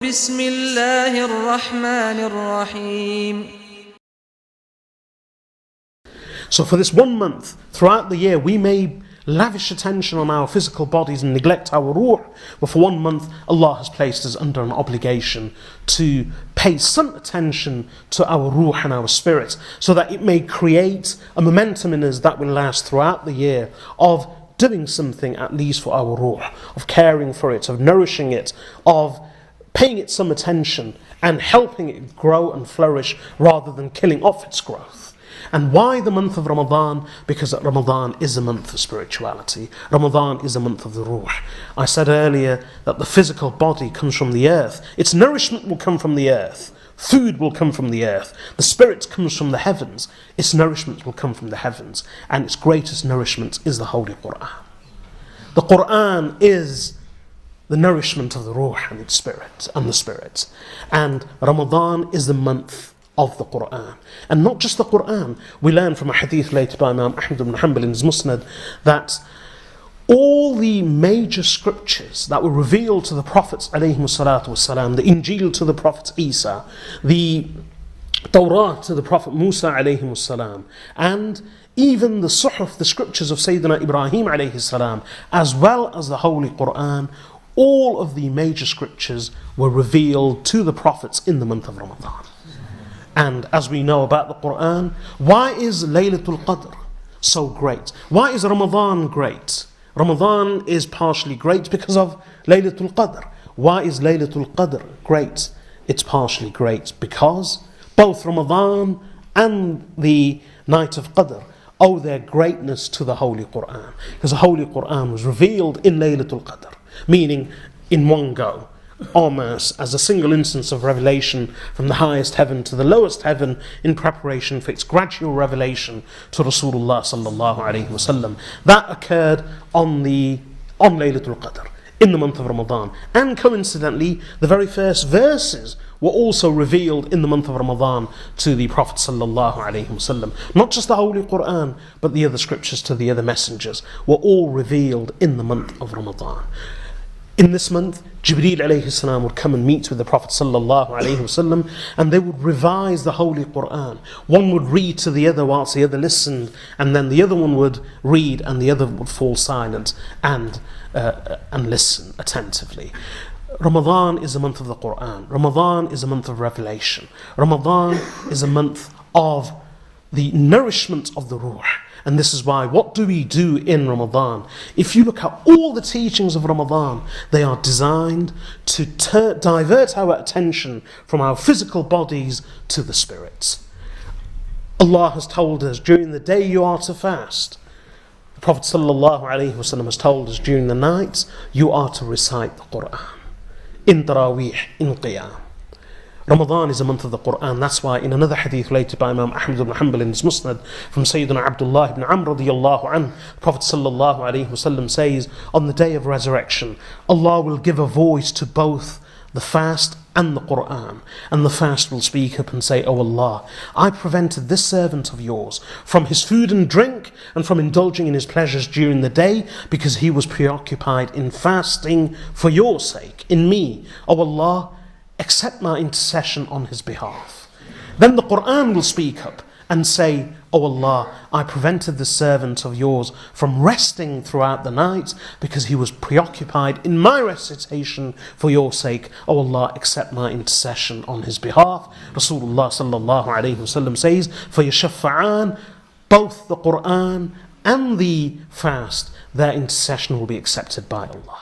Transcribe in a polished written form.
بسم الله الرحمن الرحيم. So for this 1 month, throughout the year, we may lavish attention on our physical bodies and neglect our ruh, but for 1 month, Allah has placed us under an obligation to pay some attention to our ruh and our spirit, so that it may create a momentum in us that will last throughout the year of doing something at least for our ruh, of caring for it, of nourishing it, of paying it some attention and helping it grow and flourish rather than killing off its growth. And why the month of Ramadan? Because Ramadan is a month of spirituality. Ramadan is a month of the ruh. I said earlier that the physical body comes from the earth. Its nourishment will come from the earth. Food will come from the earth. The spirit comes from the heavens. Its nourishment will come from the heavens. And its greatest nourishment is the Holy Quran. The Quran is the nourishment of the ruh and its spirit and the spirit. And Ramadan is the month of the Quran. And not just the Quran. We learn from a hadith later by Imam Ahmad ibn Hanbal in his Musnad that all the major scriptures that were revealed to the prophets ﷺ, the Injil to the prophet Isa, the Torah to the prophet Musa ﷺ, and even the Suhuf, the scriptures of Sayyidina Ibrahim ﷺ, as well as the Holy Quran, all of the major scriptures were revealed to the prophets in the month of Ramadan. And as we know about the Quran, why is Laylatul Qadr so great? Why is Ramadan great? Ramadan is partially great because of Laylatul Qadr. Why is Laylatul Qadr great? It's partially great because both Ramadan and the night of Qadr owe their greatness to the Holy Quran. Because the Holy Quran was revealed in Laylatul Qadr, meaning in one go, almost as a single instance of revelation from the highest heaven to the lowest heaven in preparation for its gradual revelation to Rasulullah sallallahu alaihi wasallam. That occurred on Laylatul Qadr, in the month of Ramadan. And coincidentally, the very first verses were also revealed in the month of Ramadan to the Prophet sallallahu alaihi wasallam. Not just the Holy Quran, but the other scriptures to the other messengers were all revealed in the month of Ramadan. In this month, Jibreel alayhi salam would come and meet with the Prophet sallallahu alayhi wasallam, and they would revise the Holy Quran. One would read to the other whilst the other listened, and then the other one would read and the other would fall silent and listen attentively. Ramadan is a month of the Quran. Ramadan is a month of revelation. Ramadan is a month of the nourishment of the ruh. And this is why, what do we do in Ramadan? If you look at all the teachings of Ramadan, they are designed to divert our attention from our physical bodies to the spirits. Allah has told us during the day you are to fast. The Prophet ﷺ has told us during the night you are to recite the Quran. In Taraweeh, in Qiyam. Ramadan is a month of the Quran. That's why in another hadith later by Imam Ahmad ibn Hanbal in his Musnad from Sayyidina Abdullah ibn Amr radiyallahu anhu, Prophet sallallahu alayhi wasallam says, on the day of resurrection, Allah will give a voice to both the fast and the Quran. And the fast will speak up and say, "O Allah, I prevented this servant of yours from his food and drink and from indulging in his pleasures during the day because he was preoccupied in fasting for your sake, in me. O Allah, accept my intercession on his behalf." Then the Quran will speak up and say, "O Allah, I prevented the servant of yours from resting throughout the night because he was preoccupied in my recitation for your sake. O Allah, accept my intercession on his behalf." Rasulullah sallallahu alayhi wasallam says, فَيَشَفَّعَانِ, both the Quran and the fast, their intercession will be accepted by Allah.